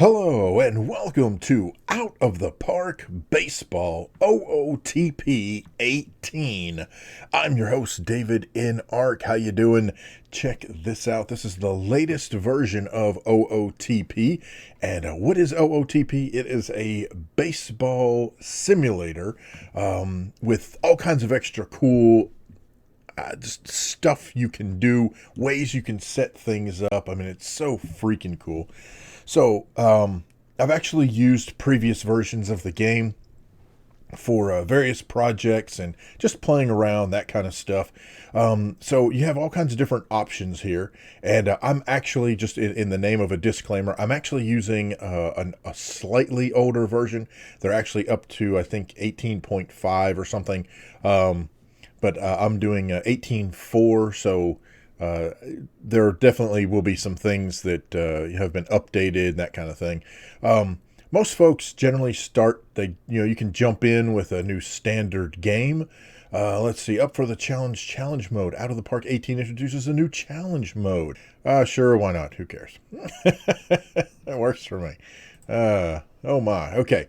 Hello and welcome to Out of the Park Baseball OOTP 18. I'm your host davidinark. How you doing? Check this out. This is the latest version of OOTP. And what is OOTP? It is a baseball simulator with all kinds of extra cool just stuff you can do, ways you can set things up. I mean, it's so freaking cool. So, I've actually used previous versions of the game for various projects and just playing around, that kind of stuff. So you have all kinds of different options here. And I'm actually, just in the name of a disclaimer, I'm actually using a slightly older version. They're actually up to, I think, 18.5 or something. But I'm doing 18.4, so there definitely will be some things that have been updated and that kind of thing. Most folks generally start, you can jump in with a new standard game. Let's see, up for the challenge mode. Out of the Park 18 introduces a new challenge mode. Sure, why not? Who cares? That works for me. Oh my, okay.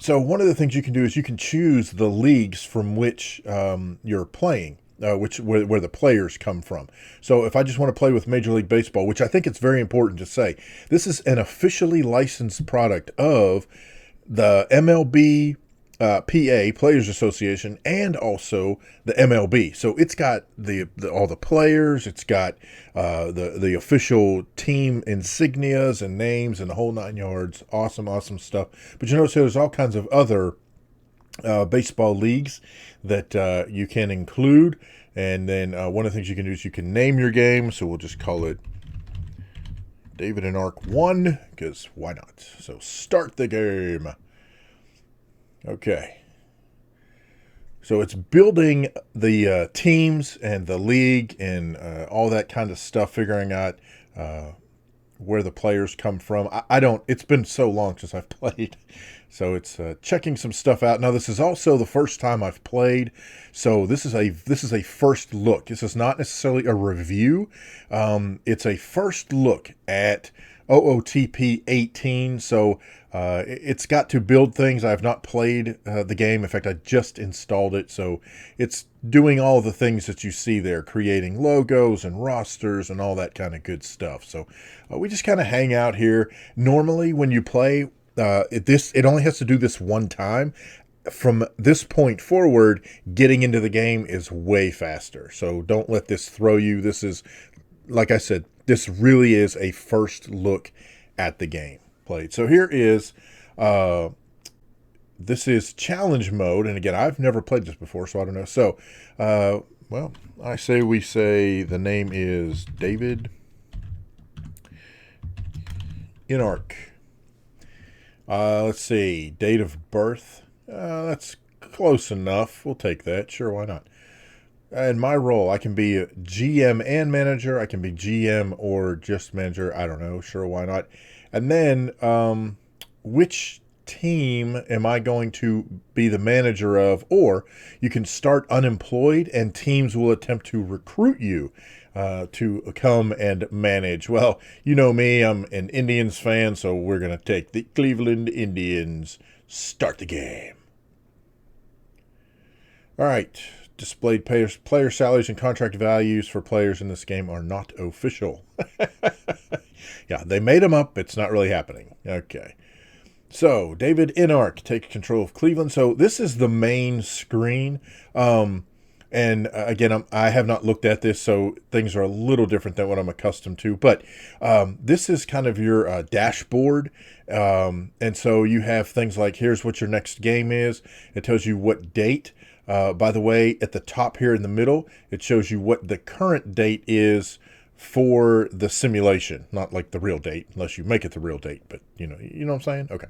So one of the things you can do is you can choose the leagues from which you're playing, where the players come from. So if I just want to play with Major League Baseball, which I think it's very important to say, this is an officially licensed product of the MLB PA Players Association and also the MLB. So it's got all the players, it's got the official team insignias and names and the whole nine yards. Awesome stuff. But you notice there's all kinds of other baseball leagues that you can include. And then one of the things you can do is you can name your game. So we'll just call it David and Ark 1, because why not? So start the game. Okay. So it's building the teams and the league and all that kind of stuff, figuring out where the players come from. It's been so long since I've played. So it's checking some stuff out. Now, this is also the first time I've played. So this is a first look. This is not necessarily a review. It's a first look at OOTP18. So it's got to build things. I've not played the game. In fact, I just installed it. So it's doing all the things that you see there, creating logos and rosters and all that kind of good stuff. So we just kind of hang out here. Normally when you play, it only has to do this one time. From this point forward, getting into the game is way faster. So don't let this throw you. This is, like I said, this really is a first look at the game played. So here is, this is challenge mode. And again, I've never played this before, so I don't know. So, well, we say the name is David in Ark. Let's see, date of birth. That's close enough. We'll take that. Sure, why not? And my role, I can be a GM and manager. I can be GM or just manager. I don't know. Sure, why not? And then which team am I going to be the manager of? Or you can start unemployed and teams will attempt to recruit you to come and manage. Well, you know me, I'm an Indians fan, so we're going to take the Cleveland Indians. Start the game. All right. Displayed player salaries and contract values for players in this game are not official. Yeah, they made them up. It's not really happening. Okay. So, David Inark take control of Cleveland. So, this is the main screen. And again, I have not looked at this, so things are a little different than what I'm accustomed to. But this is kind of your dashboard. And so you have things like, here's what your next game is. It tells you what date. By the way, at the top here in the middle, it shows you what the current date is for the simulation. Not like the real date, unless you make it the real date. But, you know what I'm saying? Okay.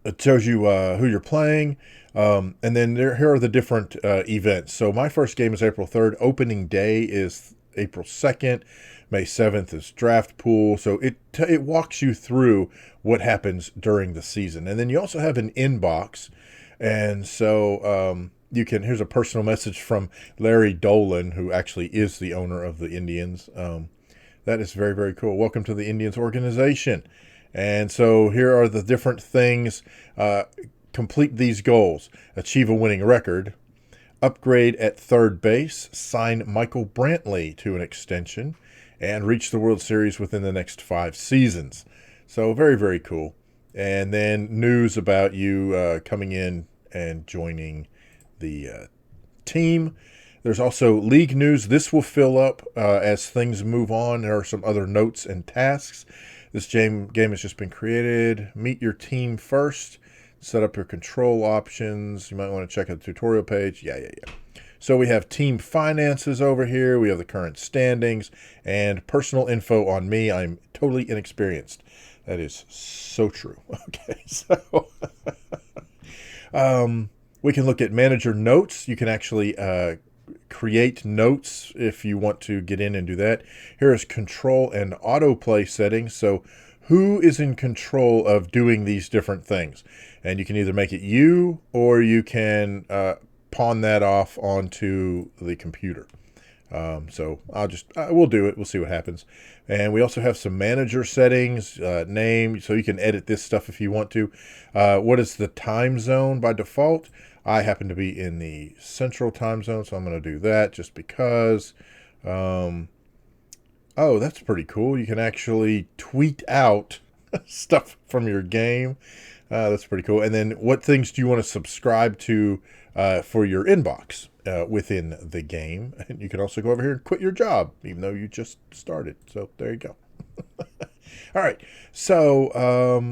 It tells you who you're playing. And then here are the different events. So my first game is April 3rd. Opening Day is April 2nd. May 7th is draft pool. So it walks you through what happens during the season. And then you also have an inbox. And so here's a personal message from Larry Dolan, who actually is the owner of the Indians. That is very, very cool. Welcome to the Indians organization. And so here are the different things. Complete these goals. Achieve a winning record. Upgrade at third base. Sign Michael Brantley to an extension. And reach the World Series within the next 5 seasons. So very, very cool. And then news about you coming in and joining the team. There's also league news. This will fill up as things move on. There are some other notes and tasks. This game has just been created. Meet your team first. Set up your control options. You might want to check out the tutorial page. Yeah. So we have team finances over here. We have the current standings and personal info on me. I'm totally inexperienced. That is so true. Okay, so we can look at manager notes. You can actually create notes if you want to get in and do that. Here is control and autoplay settings. So who is in control of doing these different things? And you can either make it you or you can pawn that off onto the computer. So we'll do it. We'll see what happens. And we also have some manager settings, name, so you can edit this stuff if you want to. What is the time zone by default? I happen to be in the central time zone, so I'm going to do that just because. Oh, that's pretty cool. You can actually tweet out stuff from your game. That's pretty cool. And then what things do you want to subscribe to for your inbox within the game? And you can also go over here and quit your job, even though you just started. So there you go. All right. So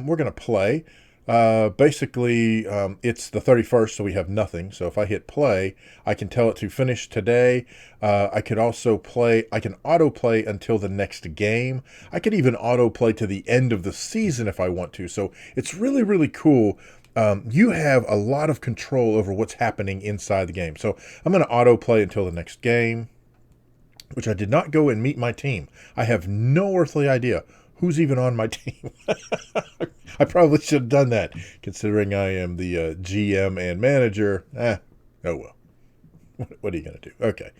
we're going to play. Basically, it's the 31st, so we have nothing. So if I hit play, I can tell it to finish today. I could also play. I can autoplay until the next game. I could even autoplay to the end of the season if I want to. So it's really, really cool. You have a lot of control over what's happening inside the game. So I'm going to autoplay until the next game, which I did not go and meet my team. I have no earthly idea who's even on my team. I probably should have done that, considering I am the GM and manager. Oh well. What are you going to do? Okay.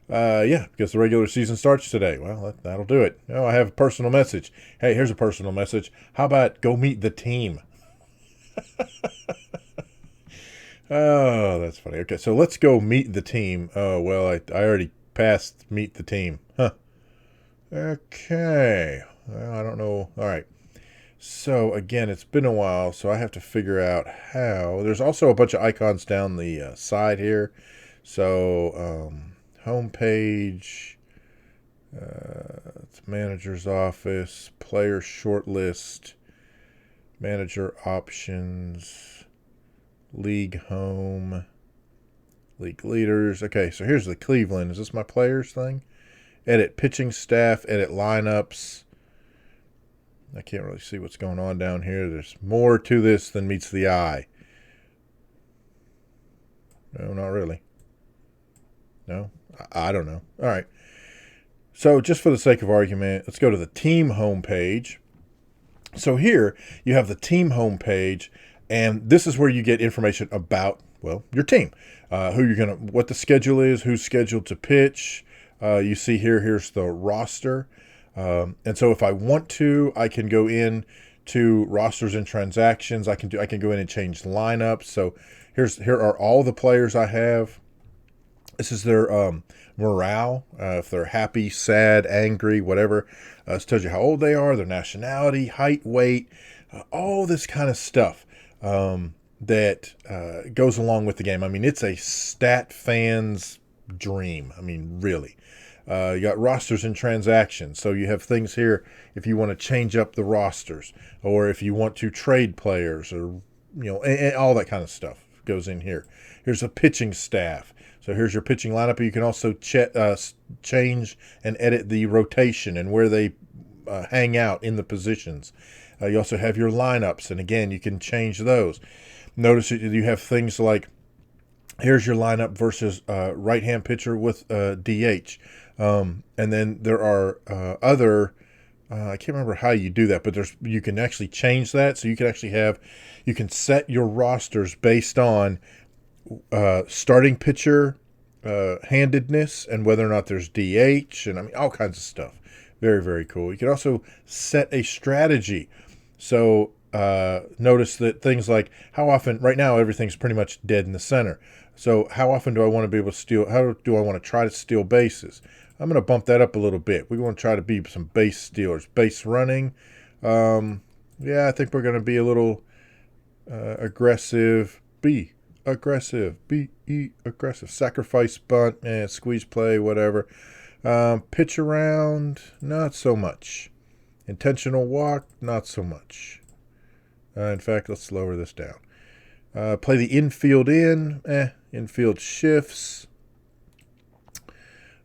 Yeah, because the regular season starts today. Well, that'll do it. Oh, I have a personal message. Hey, here's a personal message. How about go meet the team? Oh, that's funny. Okay, so let's go meet the team. Oh, well, I already passed meet the team. Huh. Okay. Well, I don't know. All right. So, again, it's been a while, so I have to figure out how. There's also a bunch of icons down the side here. So, home page, it's manager's office, player shortlist, manager options, league home, league leaders. Okay, so here's the Cleveland. Is this my players thing? Edit pitching staff, edit lineups. I can't really see what's going on down here. There's more to this than meets the eye. No, not really. No, I don't know. All right. So just for the sake of argument, let's go to the team homepage. So here you have the team homepage, and this is where you get information about, well, your team, what the schedule is, who's scheduled to pitch. You see here's the roster. And so if I want to, I can go in to rosters and transactions. I can go in and change lineups. So here are all the players I have. This is their morale, if they're happy, sad, angry, whatever. This tells you how old they are, their nationality, height, weight, all this kind of stuff that goes along with the game. I mean, it's a stat fan's dream. I mean, really. You got rosters and transactions. So you have things here if you want to change up the rosters or if you want to trade players or, and all that kind of stuff goes in here. Here's a pitching staff. So here's your pitching lineup. You can also change and edit the rotation and where they hang out in the positions. You also have your lineups. And again, you can change those. Notice that you have things like here's your lineup versus right-hand pitcher with DH. And then there are other, I can't remember how you do that, but you can actually change that. So you can set your rosters based on starting pitcher handedness and whether or not there's DH and I mean all kinds of stuff. Very, very cool. You can also set a strategy. So notice that things like how often, right now, everything's pretty much dead in the center. So how often do I want to be able to steal? How do I want to try to steal bases? I'm going to bump that up a little bit. We want to try to be some base stealers. Base running. Yeah, I think we're going to be a little aggressive. Be aggressive. Be aggressive. Sacrifice bunt. Squeeze play, whatever. Pitch around, not so much. Intentional walk, not so much. In fact, let's lower this down. Play the infield in. Infield shifts.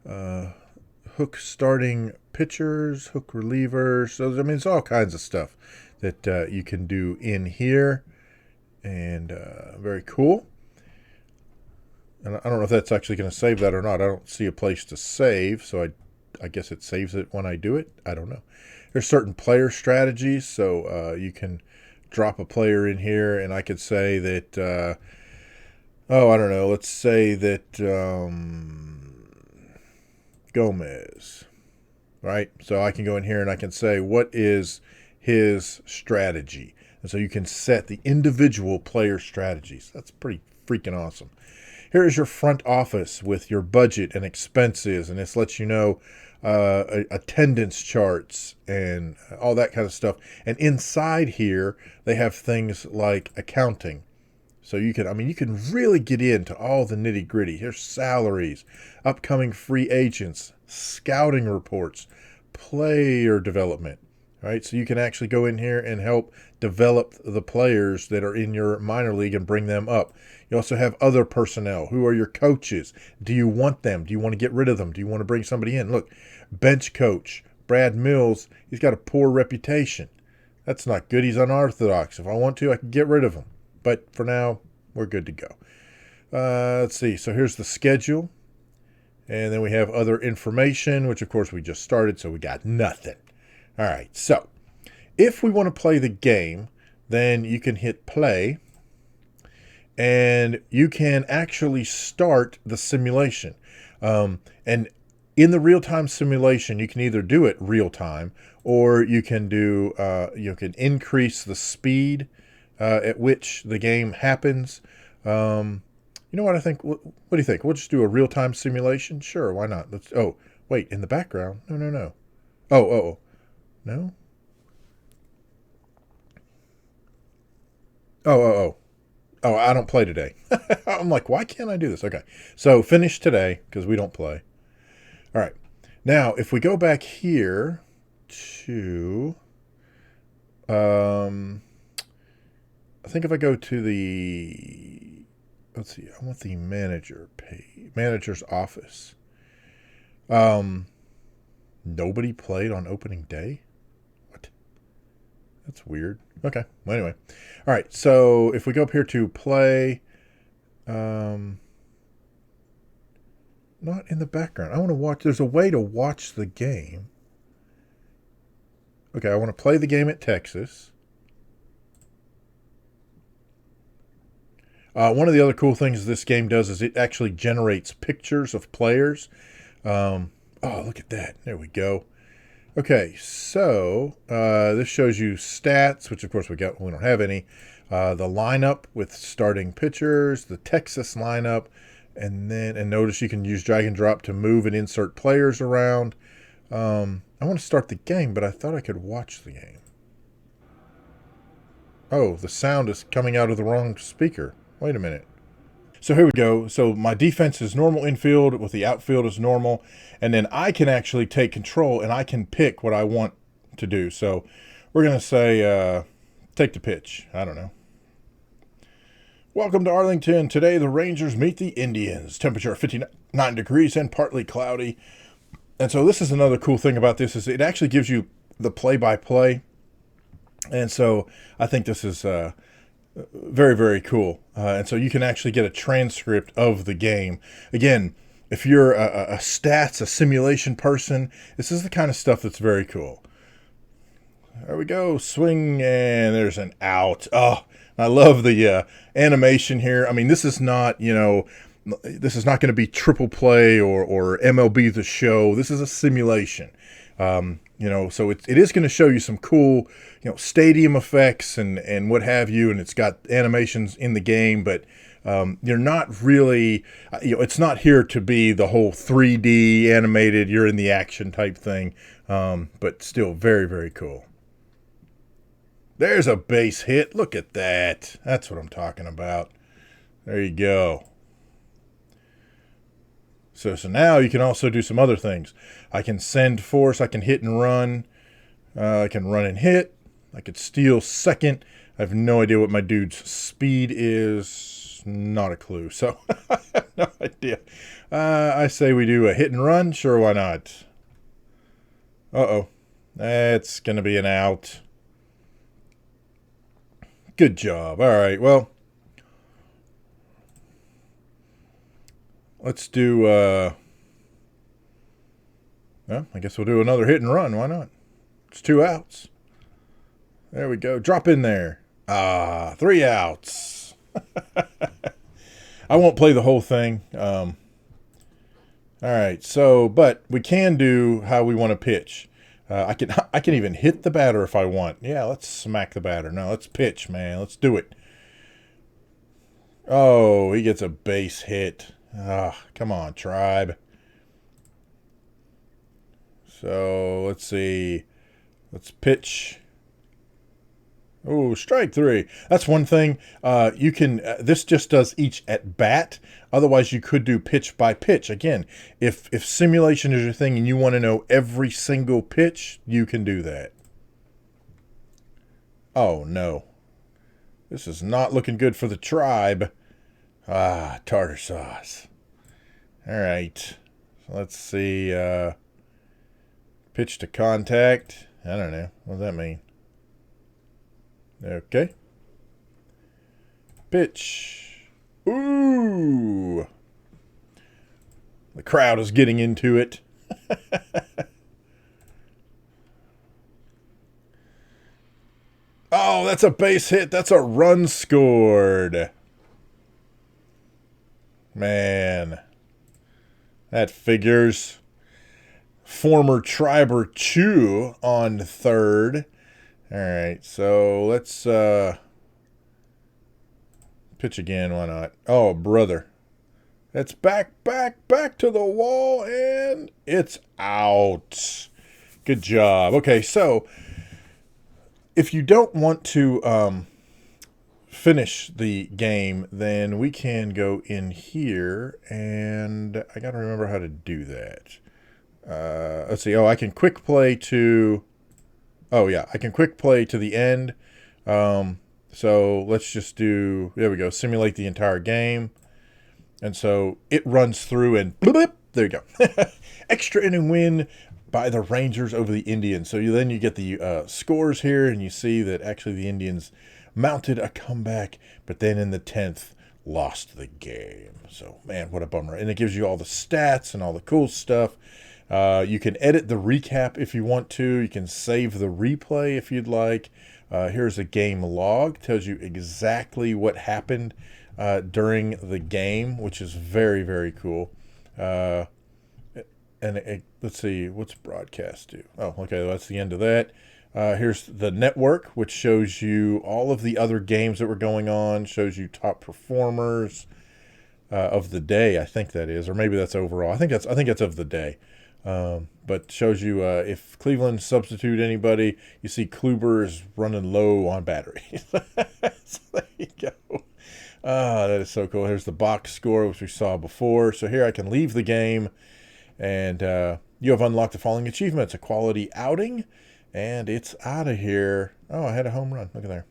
Hook starting pitchers, hook relievers. So, I mean, it's all kinds of stuff that you can do in here. And very cool. And I don't know if that's actually going to save that or not. I don't see a place to save, so I guess it saves it when I do it. I don't know. There's certain player strategies, so you can drop a player in here, and I could say that, I don't know, let's say that Gomez, right? So I can go in here and I can say, what is his strategy? And so you can set the individual player strategies. That's pretty freaking awesome. Here is your front office with your budget and expenses, and this lets you know attendance charts and all that kind of stuff. And inside here, they have things like accounting. So you can really get into all the nitty gritty. Here's salaries, upcoming free agents, scouting reports, player development. Right, so you can actually go in here and help develop the players that are in your minor league and bring them up. You also have other personnel. Who are your coaches? Do you want them? Do you want to get rid of them? Do you want to bring somebody in? Look, bench coach, Brad Mills, he's got a poor reputation. That's not good. He's unorthodox. If I want to, I can get rid of him. But for now, we're good to go. Let's see. So here's the schedule. And then we have other information, which, of course, we just started, so we got nothing. All right, so if we want to play the game, then you can hit play, and you can actually start the simulation. And in the real-time simulation, you can either do it real-time, or you can do you can increase the speed at which the game happens. You know what I think? What do you think? We'll just do a real-time simulation? Sure, why not? Let's. Oh, wait, in the background? No. Oh. No? Oh, I don't play today. I'm like, why can't I do this? Okay, so finish today because we don't play. All right. Now, if we go back here to, I think if I go to the, let's see, I want the manager page, manager's office. Nobody played on opening day? That's weird. Okay. Well, anyway. All right. So if we go up here to play, not in the background. I want to watch. There's a way to watch the game. Okay. I want to play the game at Texas. One of the other cool things this game does is it actually generates pictures of players. Oh, look at that. There we go. Okay, so this shows you stats, which of course we don't have any. The lineup with starting pitchers, the Texas lineup, and notice you can use drag and drop to move and insert players around. I want to start the game, but I thought I could watch the game. Oh, the sound is coming out of the wrong speaker. Wait a minute. So here we go. So my defense is normal infield with the outfield is normal. And then I can actually take control and I can pick what I want to do. So we're going to say take the pitch. I don't know. Welcome to Arlington. Today the Rangers meet the Indians. Temperature 59 degrees and partly cloudy. And so this is another cool thing about this is it actually gives you the play-by-play. And so I think this is very, very cool. And so you can actually get a transcript of the game. Again, if you're a stats, a simulation person, this is the kind of stuff that's very cool. There we go. Swing, and there's an out. Oh, I love the animation here. I mean, this is not, this is not going to be triple play or MLB The Show. This is a simulation. So it is going to show you some cool, stadium effects and what have you, and it's got animations in the game, but you're not really, it's not here to be the whole 3D animated, you're in the action type thing, but still very, very cool. There's a base hit. Look at that. That's what I'm talking about. There you go. So now you can also do some other things. I can send force. I can hit and run. I can run and hit. I could steal second. I have no idea what my dude's speed is. Not a clue. So I have no idea. I say we do a hit and run. Sure, why not? Uh-oh. That's going to be an out. Good job. All right, well, let's do, well, I guess we'll do another hit and run. Why not? It's 2 outs. There we go. Drop in there. 3 outs. I won't play the whole thing. All right, so, but we can do how we want to pitch. I can even hit the batter if I want. Yeah, let's smack the batter. No, let's pitch, man. Let's do it. Oh, he gets a base hit. Come on, Tribe. So, let's see. Let's pitch. Oh, strike 3. That's one thing. You can. This just does each at bat. Otherwise, you could do pitch by pitch. Again, if simulation is your thing and you want to know every single pitch, you can do that. Oh no, this is not looking good for the Tribe. Tartar sauce. All right. So let's see. Pitch to contact. I don't know. What does that mean? Okay. Pitch. Ooh. The crowd is getting into it. Oh, that's a base hit. That's a run scored. Man. That figures. Former Triber Chew on third. All right, so let's pitch again. Why not? Oh, brother. That's back to the wall, and it's out. Good job. Okay, so if you don't want to finish the game, then we can go in here, and I got to remember how to do that. Let's see. Oh, I can quick play to... Oh, yeah, I can quick play to the end. So let's just do, there we go, simulate the entire game. And so it runs through and bloop, there you go. Extra inning win by the Rangers over the Indians. So then you get the scores here, and you see that actually the Indians mounted a comeback, but then in the 10th lost the game. So, man, what a bummer. And it gives you all the stats and all the cool stuff. You can edit the recap if you want to. You can save the replay if you'd like. Here's a game log. Tells you exactly what happened during the game, which is very, very cool. Let's see, what's broadcast do? Oh, okay, well, that's the end of that. Here's the network, which shows you all of the other games that were going on. Shows you top performers of the day. I think that is, or maybe that's overall. I think that's of the day. But shows you if Cleveland substitute anybody, you see Kluber is running low on batteries. So there you go. That is so cool. Here's the box score, which we saw before. So here I can leave the game, and you have unlocked the following achievements: a quality outing, and it's out of here. Oh, I had a home run. Look at there.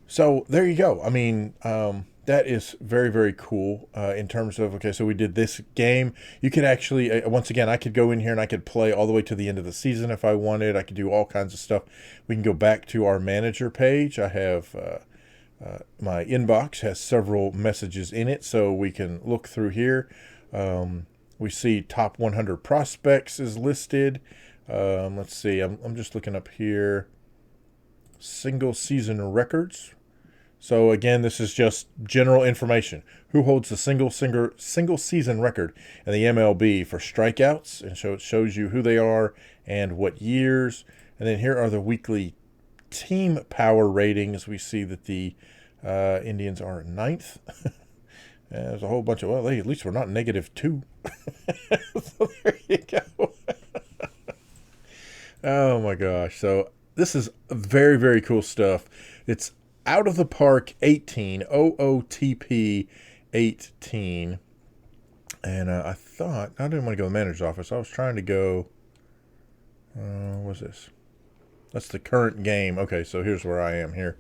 So there you go. I mean, that is very, very cool in terms of, okay, so we did this game. You could actually, once again, I could go in here and I could play all the way to the end of the season if I wanted. I could do all kinds of stuff. We can go back to our manager page. I have, my inbox has several messages in it, so we can look through here. We see top 100 prospects is listed. Let's see, I'm just looking up here. Single season records. So again, this is just general information. Who holds the single season record in the MLB for strikeouts? And so it shows you who they are and what years. And then here are the weekly team power ratings. We see that the Indians are ninth. There's a whole bunch of, well, at least we're not -2. So there you go. Oh my gosh. So this is very, very cool stuff. It's Out of the Park 18, OOTP 18. And I thought, I didn't want to go to the manager's office. I was trying to go, what's this? That's the current game. Okay, so here's where I am here.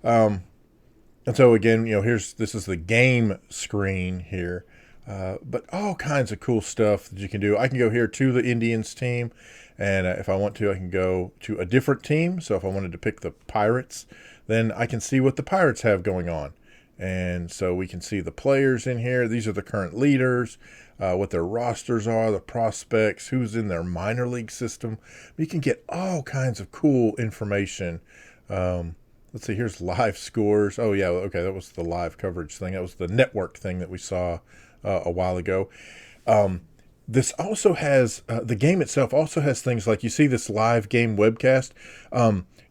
And so again, this is the game screen here. But all kinds of cool stuff that you can do. I can go here to the Indians team, and if I want to, I can go to a different team. So if I wanted to pick the Pirates, then I can see what the Pirates have going on. And so we can see the players in here. These are the current leaders, what their rosters are, the prospects, who's in their minor league system. You can get all kinds of cool information. Let's see, here's live scores. Oh, yeah, okay, that was the live coverage thing. That was the network thing that we saw a while ago. This also has, the game itself also has things like, you see this live game webcast.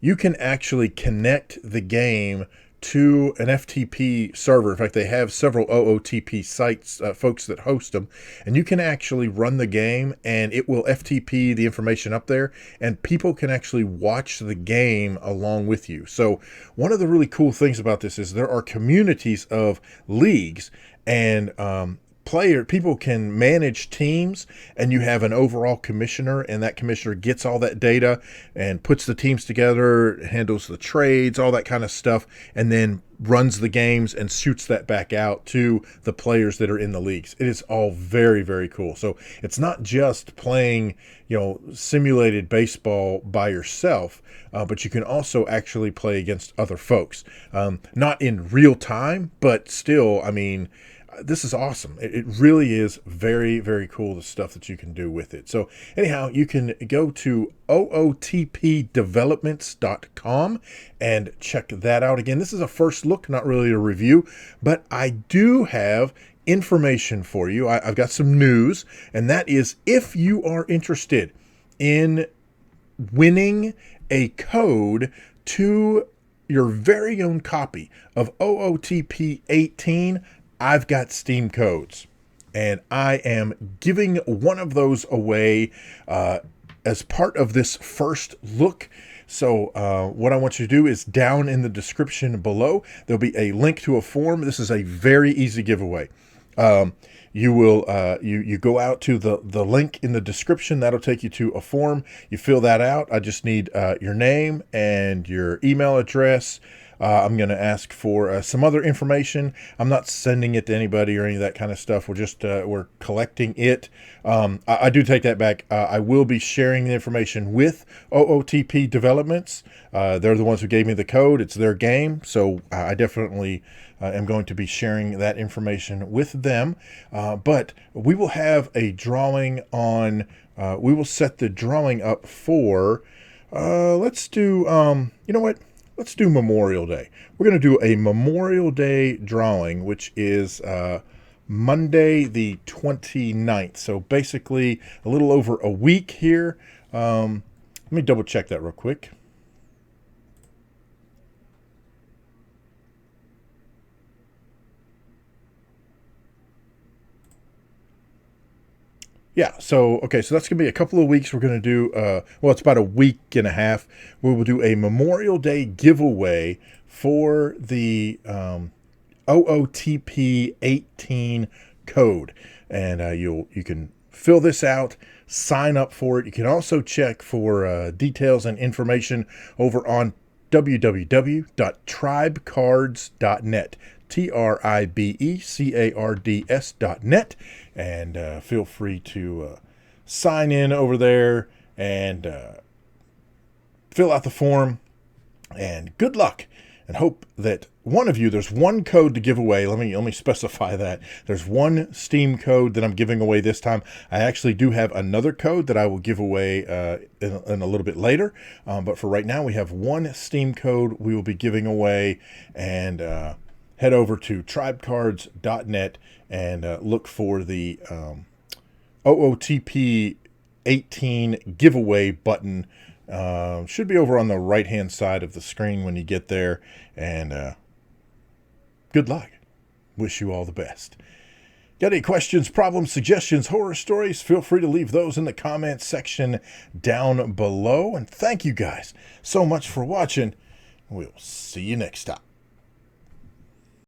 You can actually connect the game to an FTP server. In fact, they have several OOTP sites, folks that host them, and you can actually run the game and it will FTP the information up there, and people can actually watch the game along with you. So one of the really cool things about this is there are communities of leagues, and people can manage teams, and you have an overall commissioner, and that commissioner gets all that data and puts the teams together, handles the trades, all that kind of stuff, and then runs the games and shoots that back out to the players that are in the leagues. It is all very, very cool. So it's not just playing, simulated baseball by yourself, but you can also actually play against other folks. Not in real time, but still, this is awesome. It really is very, very cool, the stuff that you can do with it. So anyhow, you can go to OOTPdevelopments.com and check that out. Again, this is a first look, not really a review, but I do have information for you. I've got some news, and that is if you are interested in winning a code to your very own copy of OOTP18, I've got Steam codes, and I am giving one of those away as part of this first look. So what I want you to do is down in the description below, there'll be a link to a form. This is a very easy giveaway. You will you go out to the link in the description. That'll take you to a form. You fill that out. I just need your name and your email address. I'm going to ask for some other information. I'm not sending it to anybody or any of that kind of stuff. We're collecting it. I do take that back. I will be sharing the information with OOTP Developments. They're the ones who gave me the code. It's their game. So I definitely am going to be sharing that information with them. But we will have a drawing on, we will set the drawing up for, let's do, you know what? Let's do Memorial Day. We're going to do a Memorial Day drawing, which is Monday the 29th. So basically a little over a week here. Let me double check that real quick. Yeah, so, okay, so that's going to be a couple of weeks. We're going to do, well, it's about a week and a half. We will do a Memorial Day giveaway for the OOTP18 code. And you can fill this out, sign up for it. You can also check for details and information over on www.tribecards.net. TRIBECARDS.net, and feel free to sign in over there and fill out the form, and good luck. and hope that one of you, there's one code to give away. Let me specify that. There's one Steam code that I'm giving away this time. I actually do have another code that I will give away in a little bit later. But for right now, we have one Steam code we will be giving away. And head over to tribecards.net and look for the OOTP18 giveaway button. Should be over on the right hand side of the screen when you get there, and good luck. Wish you all the best. Got any questions, problems, suggestions, horror stories? Feel free to leave those in the comments section down below, and thank you guys so much for watching. We'll see you next time.